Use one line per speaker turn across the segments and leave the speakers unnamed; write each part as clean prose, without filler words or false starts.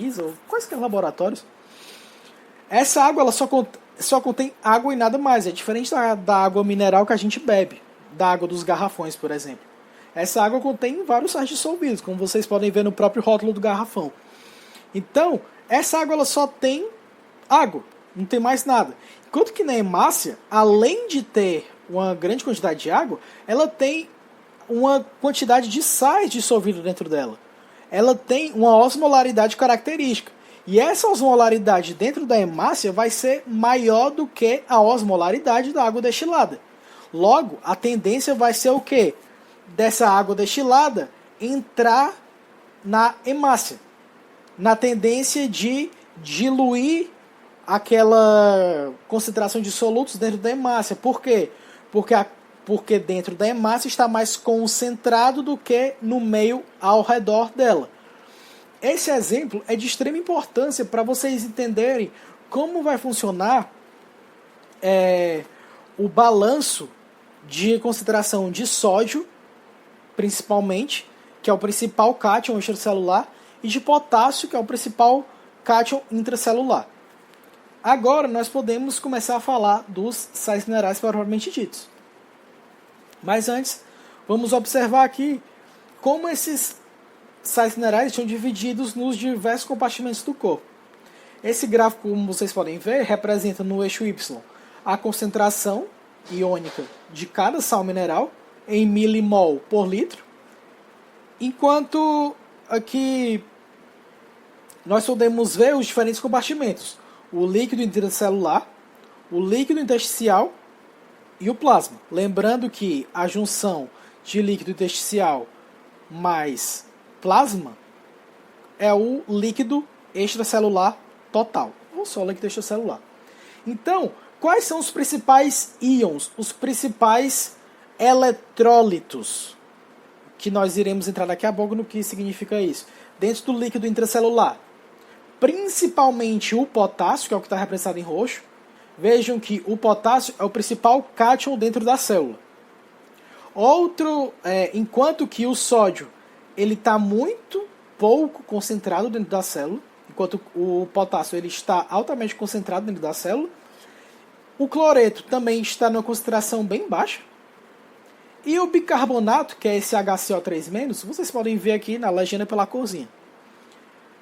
pesquisa, ou quaisquer laboratórios, essa água ela só contém água e nada mais. É diferente da água mineral que a gente bebe, da água dos garrafões, por exemplo. Essa água contém vários sais dissolvidos, como vocês podem ver no próprio rótulo do garrafão. Então, essa água ela só tem água, não tem mais nada. Enquanto que na hemácia, além de ter uma grande quantidade de água, ela tem uma quantidade de sais dissolvidos dentro dela. Ela tem uma osmolaridade característica. E essa osmolaridade dentro da hemácia vai ser maior do que a osmolaridade da água destilada. Logo, a tendência vai ser o quê? Dessa água destilada entrar na hemácia, na tendência de diluir aquela concentração de solutos dentro da hemácia. Por quê? Porque dentro da hemácia está mais concentrado do que no meio ao redor dela. Esse exemplo é de extrema importância para vocês entenderem como vai funcionar o balanço de concentração de sódio, principalmente, que é o principal cátion extracelular, e de potássio, que é o principal cátion intracelular. Agora nós podemos começar a falar dos sais minerais propriamente ditos. Mas antes, vamos observar aqui como esses sais minerais estão divididos nos diversos compartimentos do corpo. Esse gráfico, como vocês podem ver, representa no eixo Y a concentração iônica de cada sal mineral em milimol por litro, enquanto aqui nós podemos ver os diferentes compartimentos: o líquido intracelular, o líquido intersticial e o plasma. Lembrando que a junção de líquido intersticial mais plasma é o líquido extracelular total, ou só líquido extracelular. Então, quais são os principais íons, os principais eletrólitos, que nós iremos entrar daqui a pouco no que significa isso, dentro do líquido intracelular? Principalmente o potássio, que é o que está representado em roxo. Vejam que o potássio é o principal cátion dentro da célula. Enquanto que o sódio ele está muito pouco concentrado dentro da célula, enquanto o potássio ele está altamente concentrado dentro da célula. O cloreto também está numa concentração bem baixa. E o bicarbonato, que é esse HCO3-, vocês podem ver aqui na legenda pela corzinha,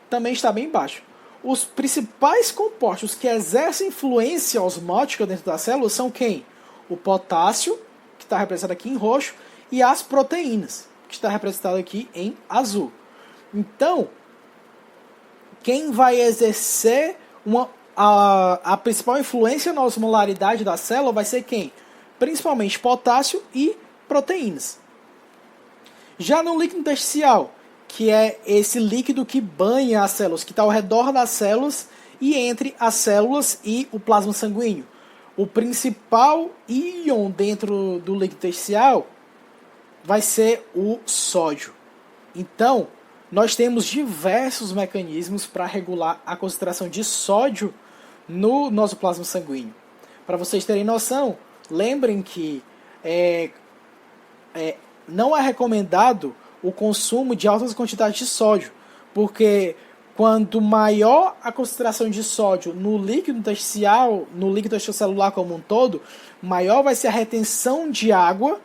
também está bem baixo. Os principais compostos que exercem influência osmótica dentro da célula são quem? O potássio, que está representado aqui em roxo, e as proteínas, que está representado aqui em azul. Então, quem vai exercer a principal influência na osmolaridade da célula vai ser quem? Principalmente potássio e proteínas. Já no líquido intersticial, que é esse líquido que banha as células, que está ao redor das células e entre as células e o plasma sanguíneo, o principal íon dentro do líquido intersticial vai ser o sódio. Então, nós temos diversos mecanismos para regular a concentração de sódio no nosso plasma sanguíneo. Para vocês terem noção, lembrem que não é recomendado o consumo de altas quantidades de sódio, porque quanto maior a concentração de sódio no líquido intersticial, no líquido extracelular como um todo, maior vai ser a retenção de água.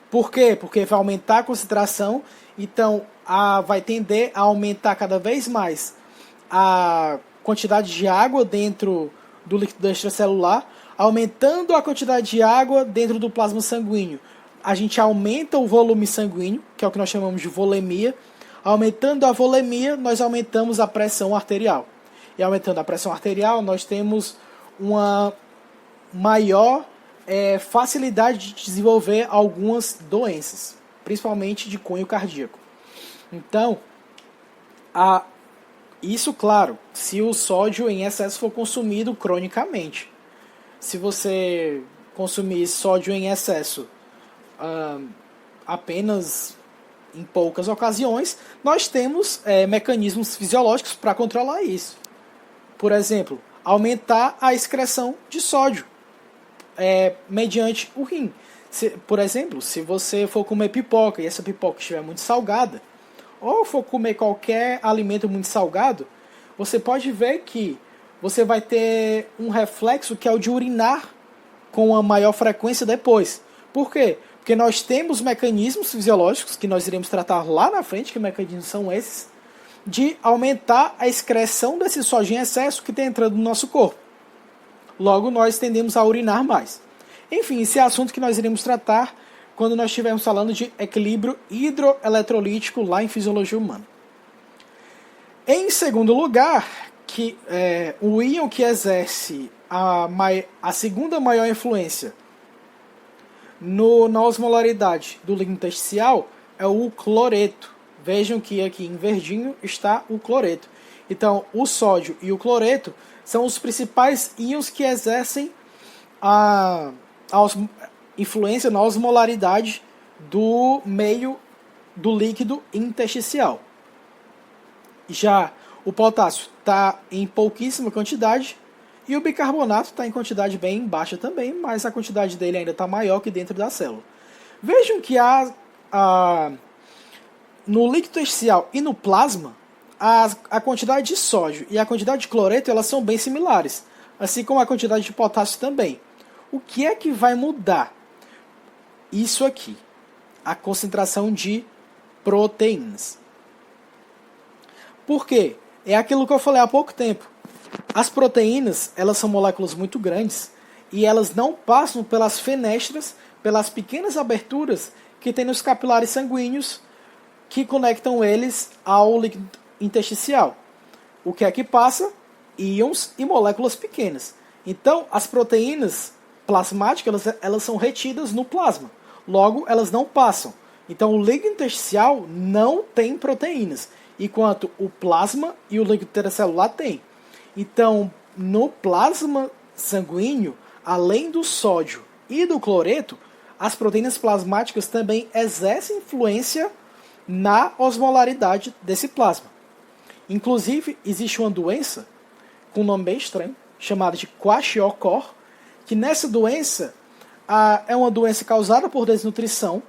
Por quê? Porque vai aumentar a concentração, então vai tender a aumentar cada vez mais a quantidade de água dentro do líquido extracelular, aumentando a quantidade de água dentro do plasma sanguíneo. A gente aumenta o volume sanguíneo, que é o que nós chamamos de volemia. Aumentando a volemia, nós aumentamos a pressão arterial. E aumentando a pressão arterial, nós temos uma maior facilidade de desenvolver algumas doenças, principalmente de cunho cardíaco. Então, isso, claro, se o sódio em excesso for consumido cronicamente. Se você consumir sódio em excesso apenas em poucas ocasiões, nós temos mecanismos fisiológicos para controlar isso. Por exemplo, aumentar a excreção de sódio mediante o rim. Por exemplo, se você for comer pipoca e essa pipoca estiver muito salgada, ou for comer qualquer alimento muito salgado, você pode ver que você vai ter um reflexo que é o de urinar com a maior frequência depois. Por quê? Porque nós temos mecanismos fisiológicos, que nós iremos tratar lá na frente, que mecanismos são esses, de aumentar a excreção desse sódio em excesso que está entrando no nosso corpo. Logo, nós tendemos a urinar mais. Enfim, esse é assunto que nós iremos tratar quando nós estivermos falando de equilíbrio hidroeletrolítico lá em fisiologia humana. Em segundo lugar, o íon que exerce a segunda maior influência na osmolaridade do líquido intersticial é o cloreto. Vejam que aqui em verdinho está o cloreto. Então, o sódio e o cloreto são os principais íons que exercem a influência na osmolaridade do meio do líquido intersticial. Já o potássio está em pouquíssima quantidade e o bicarbonato está em quantidade bem baixa também, mas a quantidade dele ainda está maior que dentro da célula. Vejam que no líquido intersticial e no plasma, a quantidade de sódio e a quantidade de cloreto elas são bem similares, assim como a quantidade de potássio também. O que é que vai mudar? Isso aqui, a concentração de proteínas. Por quê? É aquilo que eu falei há pouco tempo. As proteínas, elas são moléculas muito grandes e elas não passam pelas fenestras, pelas pequenas aberturas que tem nos capilares sanguíneos que conectam eles ao líquido intersticial. O que é que passa? Íons e moléculas pequenas. Então, as proteínas plasmáticas, elas são retidas no plasma. Logo, elas não passam. Então, o líquido intersticial não tem proteínas, enquanto o plasma e o líquido intercelular tem. Então, no plasma sanguíneo, além do sódio e do cloreto, as proteínas plasmáticas também exercem influência na osmolaridade desse plasma. Inclusive, existe uma doença com um nome bem estranho, chamada de Kwashiorkor, que nessa doença é uma doença causada por desnutrição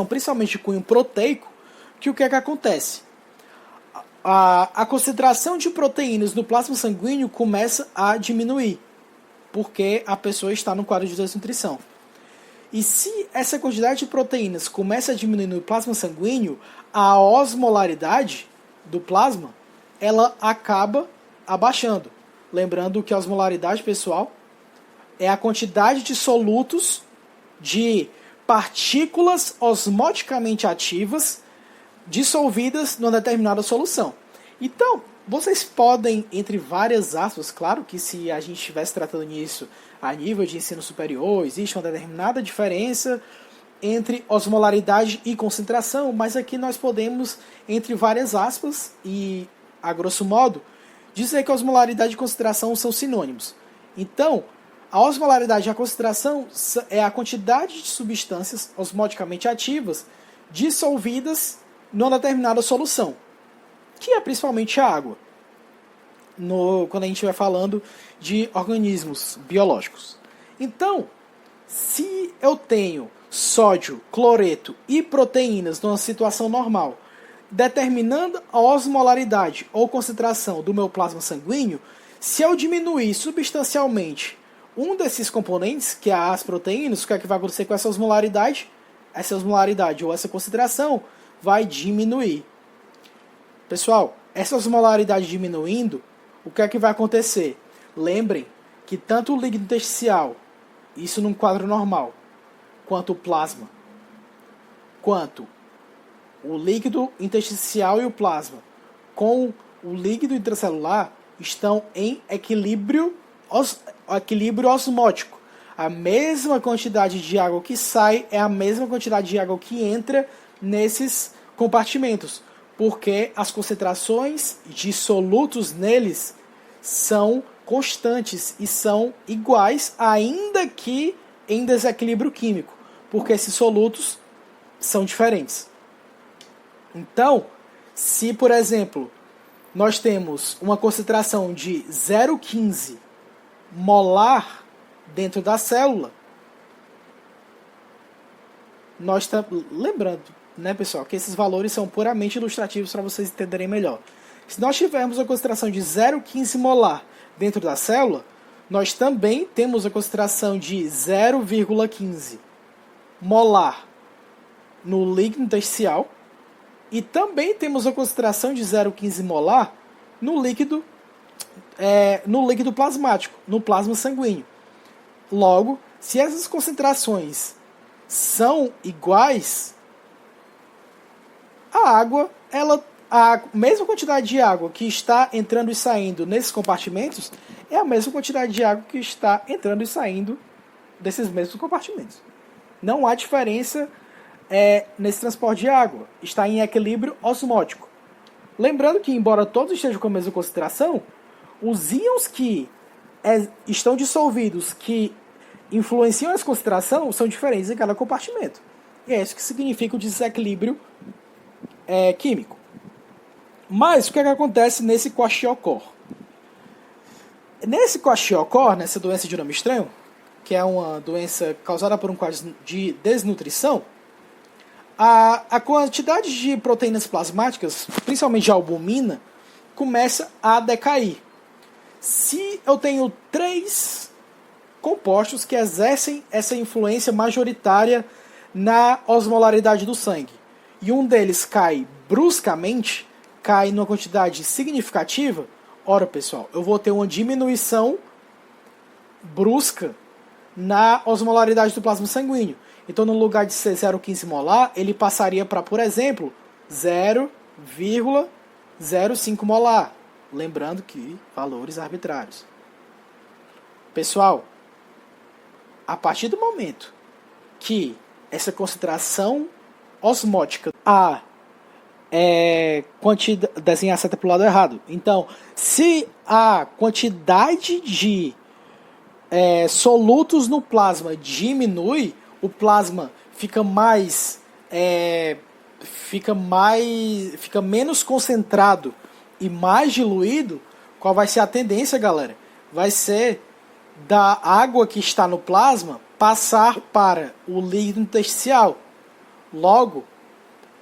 principalmente de cunho proteico, que o que é que acontece? A concentração de proteínas no plasma sanguíneo começa a diminuir, porque a pessoa está no quadro de desnutrição. E se essa quantidade de proteínas começa a diminuir no plasma sanguíneo, a osmolaridade do plasma ela acaba abaixando. Lembrando que a osmolaridade, pessoal, é a quantidade de solutos de partículas osmoticamente ativas dissolvidas numa determinada solução. Então, vocês podem, entre várias aspas, claro que se a gente estivesse tratando nisso a nível de ensino superior, existe uma determinada diferença entre osmolaridade e concentração, mas aqui nós podemos, entre várias aspas e, a grosso modo, dizer que a osmolaridade e concentração são sinônimos. Então, a osmolaridade e a concentração é a quantidade de substâncias osmoticamente ativas dissolvidas numa determinada solução, que é principalmente a água, quando a gente vai falando de organismos biológicos. Então, se eu tenho sódio, cloreto e proteínas numa situação normal, determinando a osmolaridade ou concentração do meu plasma sanguíneo, se eu diminuir substancialmente um desses componentes, que é as proteínas, o que é que vai acontecer com essa osmolaridade? Essa osmolaridade ou essa concentração vai diminuir. Pessoal, essa osmolaridade diminuindo, o que é que vai acontecer? Lembrem que tanto o líquido intersticial, isso num quadro normal, quanto o plasma, quanto o líquido intersticial e o plasma com o líquido intracelular estão em equilíbrio osmótico. A mesma quantidade de água que sai é a mesma quantidade de água que entra nesses compartimentos, porque as concentrações de solutos neles são constantes e são iguais, ainda que em desequilíbrio químico, porque esses solutos são diferentes. Então, se, por exemplo, nós temos uma concentração de 0,15 molar dentro da célula, nós estamos lembrando, né, pessoal, que esses valores são puramente ilustrativos para vocês entenderem melhor. Se nós tivermos uma concentração de 0,15 molar dentro da célula, nós também temos a concentração de 0,15 molar no líquido intersticial e também temos a concentração de 0,15 molar no líquido plasmático, no plasma sanguíneo. Logo, se essas concentrações são iguais, a mesma quantidade de água que está entrando e saindo nesses compartimentos é a mesma quantidade de água que está entrando e saindo desses mesmos compartimentos. Não há diferença nesse transporte de água. Está em equilíbrio osmótico. Lembrando que, embora todos estejam com a mesma concentração, os íons que estão dissolvidos, que influenciam essa concentração, são diferentes em cada compartimento. E é isso que significa o desequilíbrio químico. Mas o que acontece nesse kwashiorkor? Nesse kwashiorkor, nessa doença de nome estranho, que é uma doença causada por um quadro de desnutrição, a quantidade de proteínas plasmáticas, principalmente de albumina, começa a decair. Se eu tenho 3 compostos que exercem essa influência majoritária na osmolaridade do sangue, e um deles cai bruscamente, cai numa quantidade significativa, ora pessoal, eu vou ter uma diminuição brusca na osmolaridade do plasma sanguíneo. Então, no lugar de ser 0,15 molar, ele passaria para, por exemplo, 0,05 molar. Lembrando que valores arbitrários. Pessoal, a partir do momento que essa concentração osmótica desenhar a seta para o lado errado. Então, se a quantidade de solutos no plasma diminui, o plasma fica menos concentrado e mais diluído. Qual vai ser a tendência, galera? Vai ser da água que está no plasma passar para o líquido intersticial. Logo,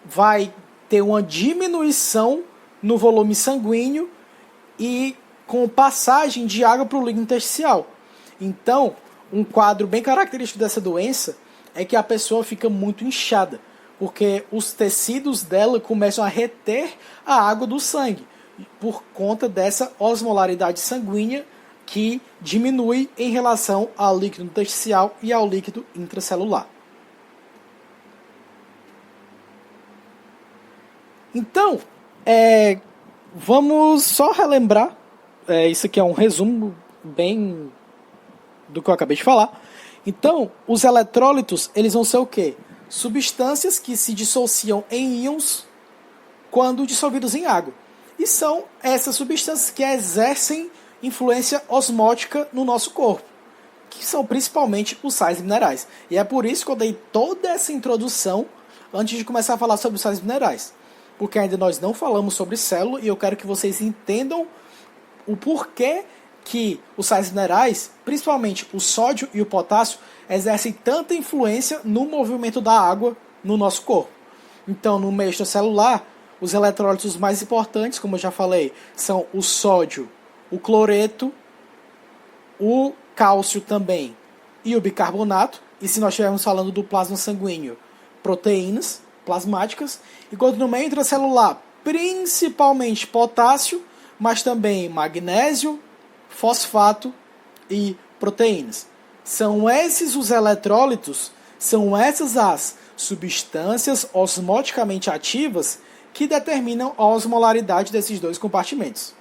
vai ter uma diminuição no volume sanguíneo e com passagem de água para o líquido intersticial. Então, um quadro bem característico dessa doença é que a pessoa fica muito inchada, porque os tecidos dela começam a reter a água do sangue, por conta dessa osmolaridade sanguínea que diminui em relação ao líquido intersticial e ao líquido intracelular. Então, vamos só relembrar, isso aqui é um resumo bem do que eu acabei de falar. Então, os eletrólitos, eles vão ser o quê? Substâncias que se dissociam em íons quando dissolvidos em água. E são essas substâncias que exercem influência osmótica no nosso corpo, que são principalmente os sais minerais. E é por isso que eu dei toda essa introdução antes de começar a falar sobre os sais minerais. Porque ainda nós não falamos sobre célula e eu quero que vocês entendam o porquê que os sais minerais, principalmente o sódio e o potássio, exercem tanta influência no movimento da água no nosso corpo. Então, no meio extracelular, os eletrólitos mais importantes, como eu já falei, são o sódio, o cloreto, o cálcio também e o bicarbonato. E se nós estivermos falando do plasma sanguíneo, proteínas plasmáticas. Enquanto no meio intracelular, principalmente potássio, mas também magnésio, fosfato e proteínas. São esses os eletrólitos, são essas as substâncias osmoticamente ativas que determinam a osmolaridade desses dois compartimentos.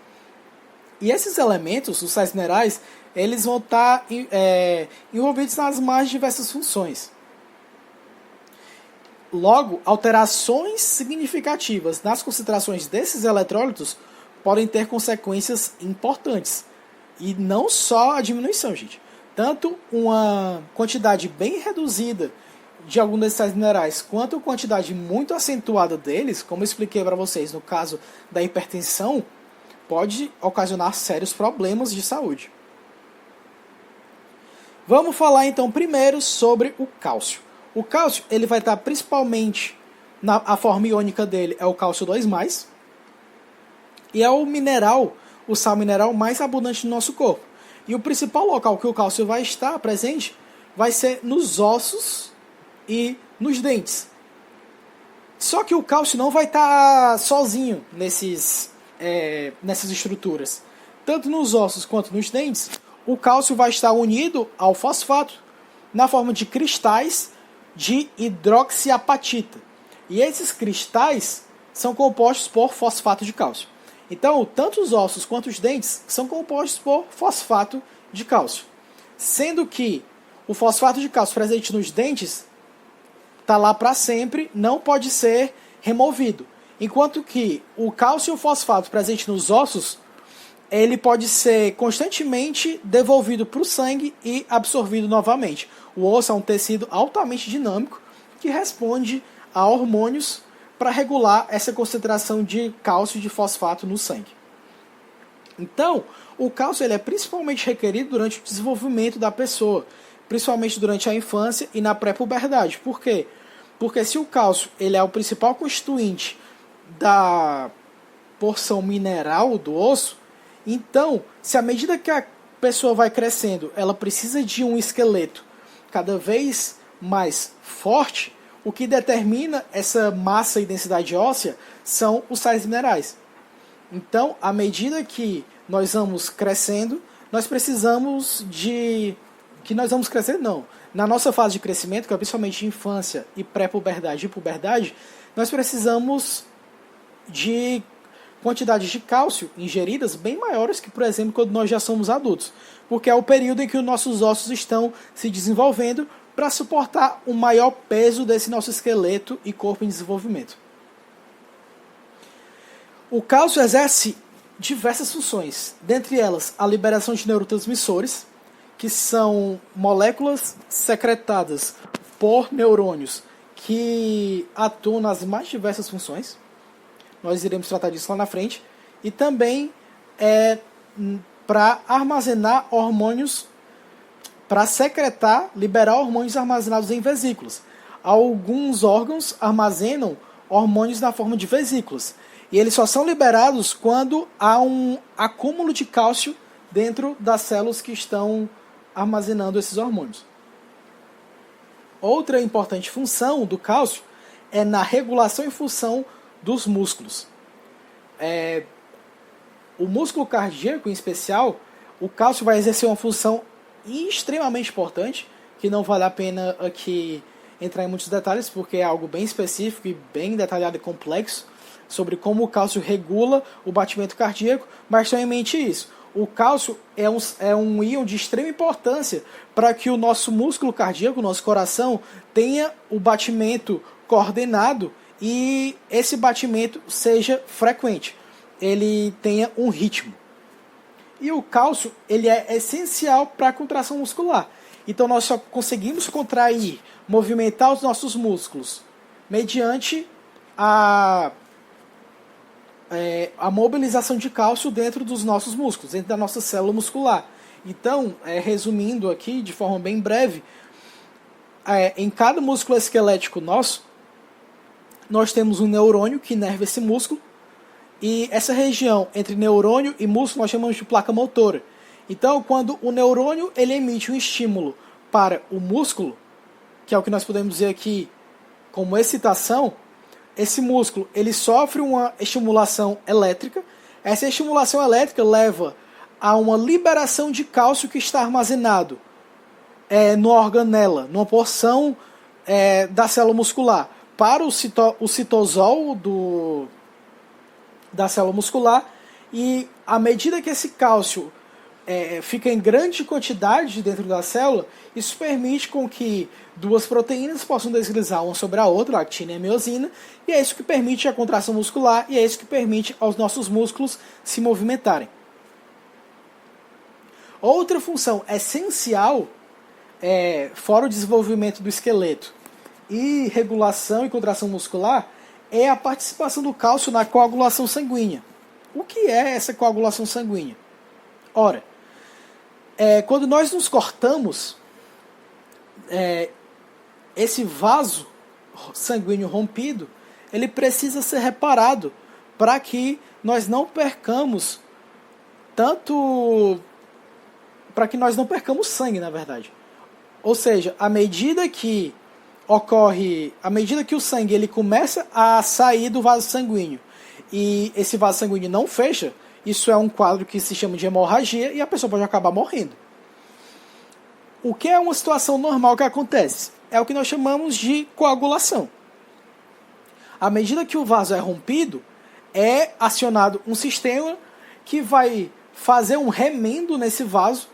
E esses elementos, os sais minerais, eles vão estar envolvidos nas mais diversas funções. Logo, alterações significativas nas concentrações desses eletrólitos podem ter consequências importantes. E não só a diminuição, gente. Tanto uma quantidade bem reduzida de algum desses sais minerais, quanto a quantidade muito acentuada deles, como eu expliquei para vocês no caso da hipertensão, pode ocasionar sérios problemas de saúde. Vamos falar então primeiro sobre o cálcio. O cálcio ele vai estar principalmente, a forma iônica dele é o cálcio 2+, e é o sal mineral mais abundante no nosso corpo. E o principal local que o cálcio vai estar presente vai ser nos ossos e nos dentes. Só que o cálcio não vai estar sozinho nessas estruturas. Tanto nos ossos quanto nos dentes, o cálcio vai estar unido ao fosfato na forma de cristais de hidroxiapatita. E esses cristais são compostos por fosfato de cálcio. Então, tanto os ossos quanto os dentes são compostos por fosfato de cálcio. Sendo que o fosfato de cálcio presente nos dentes está lá para sempre, não pode ser removido. Enquanto que o cálcio e o fosfato presente nos ossos, ele pode ser constantemente devolvido para o sangue e absorvido novamente. O osso é um tecido altamente dinâmico que responde a hormônios para regular essa concentração de cálcio e de fosfato no sangue. Então, o cálcio ele é principalmente requerido durante o desenvolvimento da pessoa, principalmente durante a infância e na pré-puberdade. Por quê? Porque se o cálcio ele é o principal constituinte da porção mineral do osso, então, se à medida que a pessoa vai crescendo, ela precisa de um esqueleto cada vez mais forte, o que determina essa massa e densidade óssea são os sais minerais. Então, à medida que nós vamos crescendo, nós precisamos de... Na nossa fase de crescimento, que é principalmente de infância e pré-puberdade e puberdade, nós precisamos de quantidades de cálcio ingeridas bem maiores que, por exemplo, quando nós já somos adultos. Porque é o período em que os nossos ossos estão se desenvolvendo para suportar o maior peso desse nosso esqueleto e corpo em desenvolvimento. O cálcio exerce diversas funções, dentre elas a liberação de neurotransmissores, que são moléculas secretadas por neurônios que atuam nas mais diversas funções. Nós iremos tratar disso lá na frente. E também para armazenar hormônios, para secretar, liberar hormônios armazenados em vesículas. Alguns órgãos armazenam hormônios na forma de vesículas. E eles só são liberados quando há um acúmulo de cálcio dentro das células que estão armazenando esses hormônios. Outra importante função do cálcio é na regulação e função dos músculos. O músculo cardíaco, em especial, o cálcio vai exercer uma função extremamente importante, que não vale a pena aqui entrar em muitos detalhes, porque é algo bem específico e bem detalhado e complexo, sobre como o cálcio regula o batimento cardíaco, mas tenha em mente isso. O cálcio é um íon de extrema importância para que o nosso músculo cardíaco, o nosso coração, tenha o batimento coordenado e esse batimento seja frequente, ele tenha um ritmo. E o cálcio ele é essencial para a contração muscular. Então nós só conseguimos contrair, movimentar os nossos músculos mediante a mobilização de cálcio dentro dos nossos músculos, dentro da nossa célula muscular. Então, resumindo aqui de forma bem breve, em cada músculo esquelético nosso, nós temos um neurônio que inerva esse músculo, e essa região entre neurônio e músculo nós chamamos de placa motora. Então, quando o neurônio ele emite um estímulo para o músculo, que é o que nós podemos dizer aqui como excitação, esse músculo ele sofre uma estimulação elétrica. Essa estimulação elétrica leva a uma liberação de cálcio que está armazenado no organela, numa porção da célula muscular, para o citosol da célula muscular. E à medida que esse cálcio fica em grande quantidade dentro da célula, isso permite com que duas proteínas possam deslizar uma sobre a outra, a actina e a miosina, e é isso que permite a contração muscular, e é isso que permite aos nossos músculos se movimentarem. Outra função essencial, fora o desenvolvimento do esqueleto e regulação e contração muscular, é a participação do cálcio na coagulação sanguínea. O que é essa coagulação sanguínea? Ora, quando nós nos cortamos, esse vaso sanguíneo rompido, ele precisa ser reparado para que nós não percamos tanto... para que nós não percamos sangue, na verdade. Ou seja, à medida que o sangue ele começa a sair do vaso sanguíneo e esse vaso sanguíneo não fecha, isso é um quadro que se chama de hemorragia e a pessoa pode acabar morrendo. O que é uma situação normal que acontece? É o que nós chamamos de coagulação. À medida que o vaso é rompido, é acionado um sistema que vai fazer um remendo nesse vaso,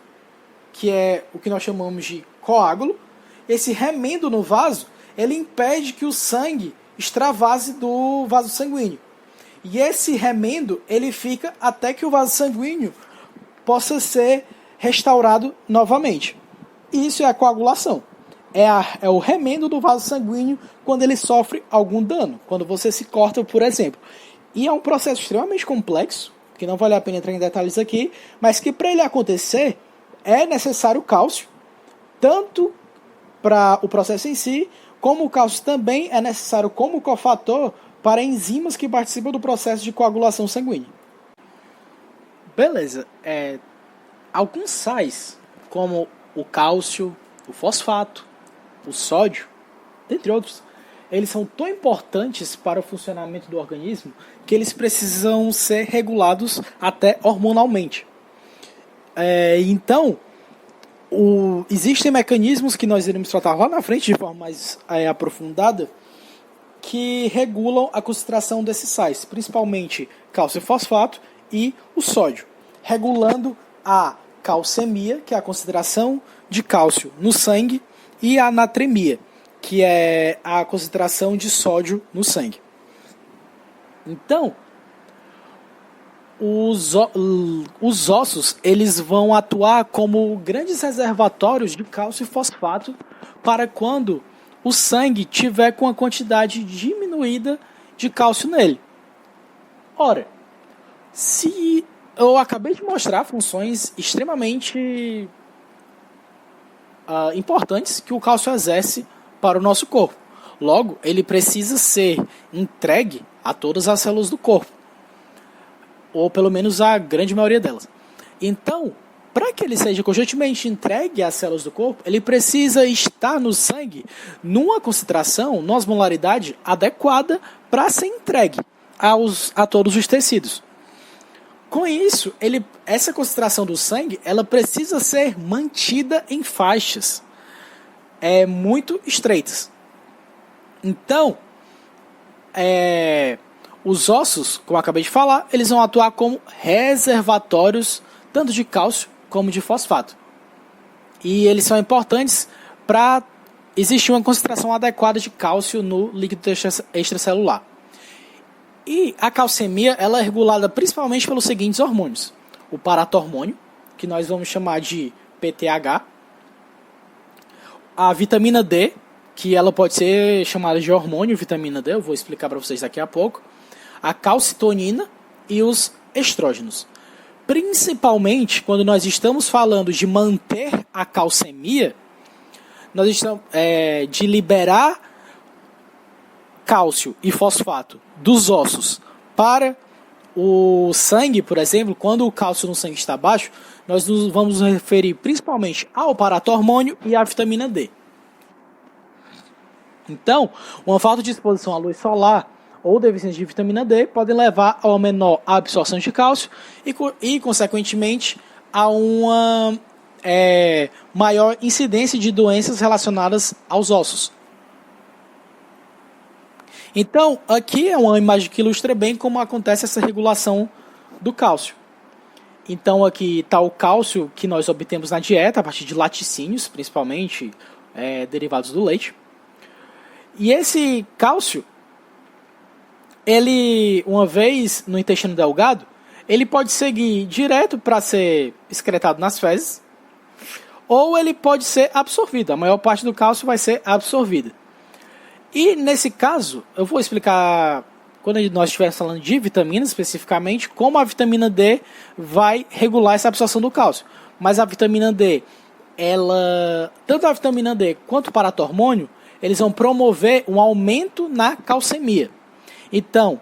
que é o que nós chamamos de coágulo. Esse remendo no vaso, ele impede que o sangue extravase do vaso sanguíneo. E esse remendo, ele fica até que o vaso sanguíneo possa ser restaurado novamente. Isso é a coagulação. É o remendo do vaso sanguíneo quando ele sofre algum dano, quando você se corta, por exemplo. E é um processo extremamente complexo, que não vale a pena entrar em detalhes aqui, mas que para ele acontecer é necessário cálcio, tanto para o processo em si, como o cálcio também é necessário como cofator para enzimas que participam do processo de coagulação sanguínea. Beleza. Alguns sais, como o cálcio, o fosfato, o sódio, dentre outros, eles são tão importantes para o funcionamento do organismo que eles precisam ser regulados até hormonalmente. Então, existem mecanismos que nós iremos tratar lá na frente de forma mais aprofundada que regulam a concentração desses sais, principalmente cálcio e fosfato e o sódio, regulando a calcemia, que é a concentração de cálcio no sangue, e a natremia, que é a concentração de sódio no sangue. Então, os ossos eles vão atuar como grandes reservatórios de cálcio e fosfato para quando o sangue tiver com a quantidade diminuída de cálcio nele. Ora, se eu acabei de mostrar funções extremamente importantes que o cálcio exerce para o nosso corpo. Logo, ele precisa ser entregue a todas as células do corpo, ou pelo menos a grande maioria delas. Então, para que ele seja constantemente entregue às células do corpo, ele precisa estar no sangue numa concentração, numa osmolaridade adequada para ser entregue a todos os tecidos. Com isso, essa concentração do sangue ela precisa ser mantida em faixas muito estreitas. Então, os ossos, como eu acabei de falar, eles vão atuar como reservatórios tanto de cálcio como de fosfato. E eles são importantes para existir uma concentração adequada de cálcio no líquido extracelular. E a calcemia ela é regulada principalmente pelos seguintes hormônios. O paratormônio, que nós vamos chamar de PTH. A vitamina D, que ela pode ser chamada de hormônio vitamina D, eu vou explicar para vocês daqui a pouco. A calcitonina e os estrógenos. Principalmente quando nós estamos falando de manter a calcemia, nós estamos de liberar cálcio e fosfato dos ossos para o sangue, por exemplo, quando o cálcio no sangue está baixo, nós vamos nos referir principalmente ao paratormônio e à vitamina D. Então, uma falta de exposição à luz solar ou deficiência de vitamina D podem levar a uma menor absorção de cálcio e consequentemente, a uma maior incidência de doenças relacionadas aos ossos. Então, aqui é uma imagem que ilustra bem como acontece essa regulação do cálcio. Então, aqui está o cálcio que nós obtemos na dieta, a partir de laticínios, principalmente, derivados do leite. E esse cálcio, ele, uma vez no intestino delgado, ele pode seguir direto para ser excretado nas fezes, ou ele pode ser absorvido. A maior parte do cálcio vai ser absorvida. E nesse caso, eu vou explicar, quando nós estivermos falando de vitaminas especificamente, como a vitamina D vai regular essa absorção do cálcio. Mas a vitamina D, tanto a vitamina D quanto o paratormônio, eles vão promover um aumento na calcemia. Então,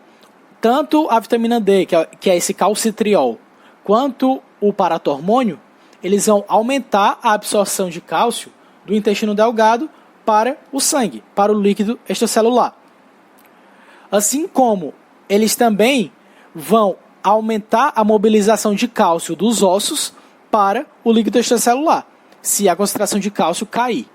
tanto a vitamina D, que é esse calcitriol, quanto o paratormônio, eles vão aumentar a absorção de cálcio do intestino delgado para o sangue, para o líquido extracelular. Assim como eles também vão aumentar a mobilização de cálcio dos ossos para o líquido extracelular, se a concentração de cálcio cair.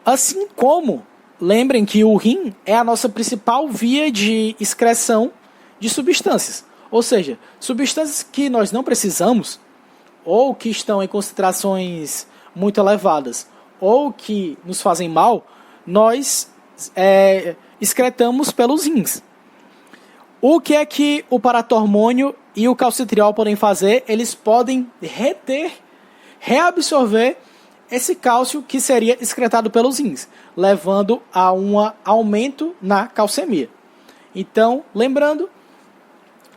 Assim como, lembrem que o rim é a nossa principal via de excreção de substâncias. Ou seja, substâncias que nós não precisamos, ou que estão em concentrações muito elevadas, ou que nos fazem mal, nós excretamos pelos rins. O que é que o paratormônio e o calcitriol podem fazer? Eles podem reabsorver esse cálcio que seria excretado pelos rins, levando a um aumento na calcemia. Então, lembrando,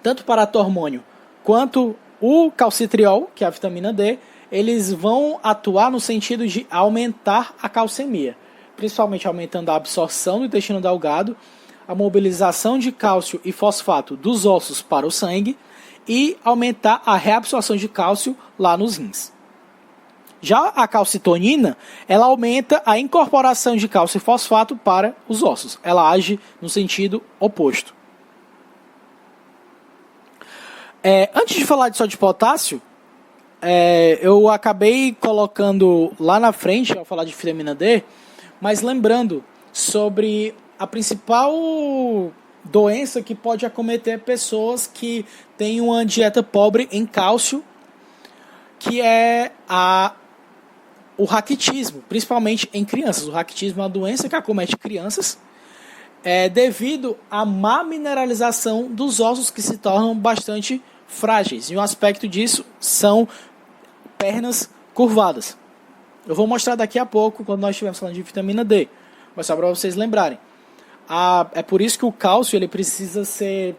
tanto o paratormônio quanto o calcitriol, que é a vitamina D, eles vão atuar no sentido de aumentar a calcemia, principalmente aumentando a absorção do intestino delgado, a mobilização de cálcio e fosfato dos ossos para o sangue e aumentar a reabsorção de cálcio lá nos rins. Já a calcitonina, ela aumenta a incorporação de cálcio e fosfato para os ossos. Ela age no sentido oposto. Antes de falar de sódio e potássio, eu acabei colocando lá na frente, ao falar de vitamina D, mas lembrando sobre a principal doença que pode acometer pessoas que têm uma dieta pobre em cálcio, que é o raquitismo, principalmente em crianças. O raquitismo é uma doença que acomete crianças devido à má mineralização dos ossos, que se tornam bastante frágeis. E um aspecto disso são pernas curvadas. Eu vou mostrar daqui a pouco, quando nós estivermos falando de vitamina D, mas só para vocês lembrarem. É por isso que o cálcio ele precisa ser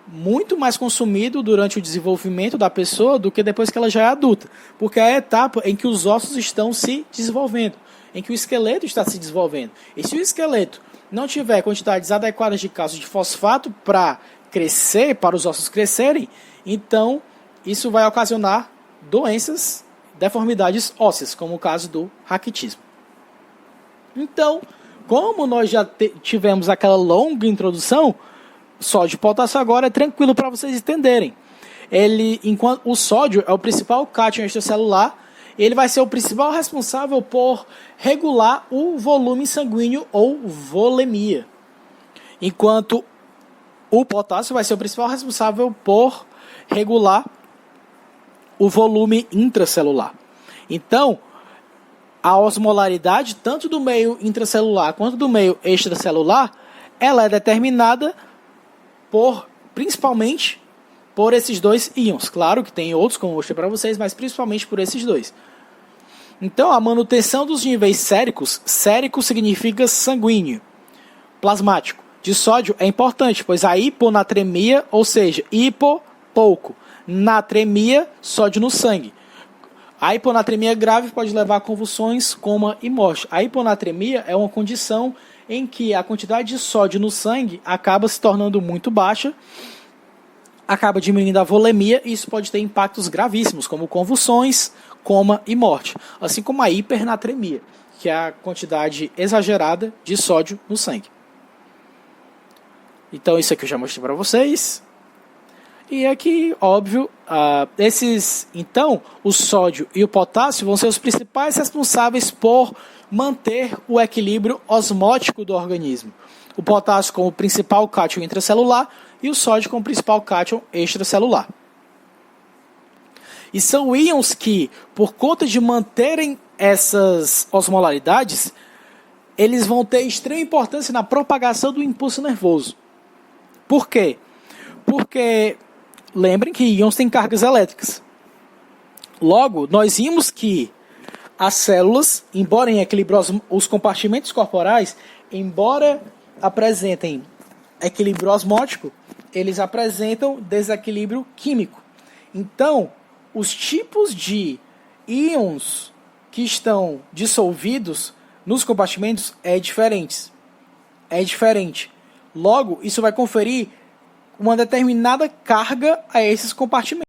muito mais consumido durante o desenvolvimento da pessoa do que depois que ela já é adulta, porque é a etapa em que os ossos estão se desenvolvendo, em que o esqueleto está se desenvolvendo. E se o esqueleto não tiver quantidades adequadas de cálcio e de fosfato para crescer, para os ossos crescerem, então isso vai ocasionar doenças, deformidades ósseas, como o caso do raquitismo. Então, como nós já tivemos aquela longa introdução, sódio e potássio agora é tranquilo para vocês entenderem. Enquanto o sódio é o principal cátion extracelular, ele vai ser o principal responsável por regular o volume sanguíneo ou volemia. Enquanto o potássio vai ser o principal responsável por regular o volume intracelular. Então, a osmolaridade, tanto do meio intracelular quanto do meio extracelular, ela é determinada principalmente por esses dois íons. Claro que tem outros, como eu mostrei para vocês, mas principalmente por esses dois. Então, a manutenção dos níveis séricos, sérico significa sanguíneo, plasmático, de sódio é importante, pois a hiponatremia, ou seja, hipo, pouco, natremia, sódio no sangue. A hiponatremia grave pode levar a convulsões, coma e morte. A hiponatremia é uma condição em que a quantidade de sódio no sangue acaba se tornando muito baixa, acaba diminuindo a volemia e isso pode ter impactos gravíssimos, como convulsões, coma e morte. Assim como a hipernatremia, que é a quantidade exagerada de sódio no sangue. Então isso aqui eu já mostrei para vocês. E aqui, óbvio, então, o sódio e o potássio vão ser os principais responsáveis por manter o equilíbrio osmótico do organismo. O potássio como principal cátion intracelular e o sódio como principal cátion extracelular. E são íons que, por conta de manterem essas osmolaridades, eles vão ter extrema importância na propagação do impulso nervoso. Por quê? Porque lembrem que íons têm cargas elétricas. Logo, nós vimos que as células, embora em equilíbrio, os compartimentos corporais, embora apresentem equilíbrio osmótico, eles apresentam desequilíbrio químico. Então, os tipos de íons que estão dissolvidos nos compartimentos é diferente. Logo, isso vai conferir uma determinada carga a esses compartimentos.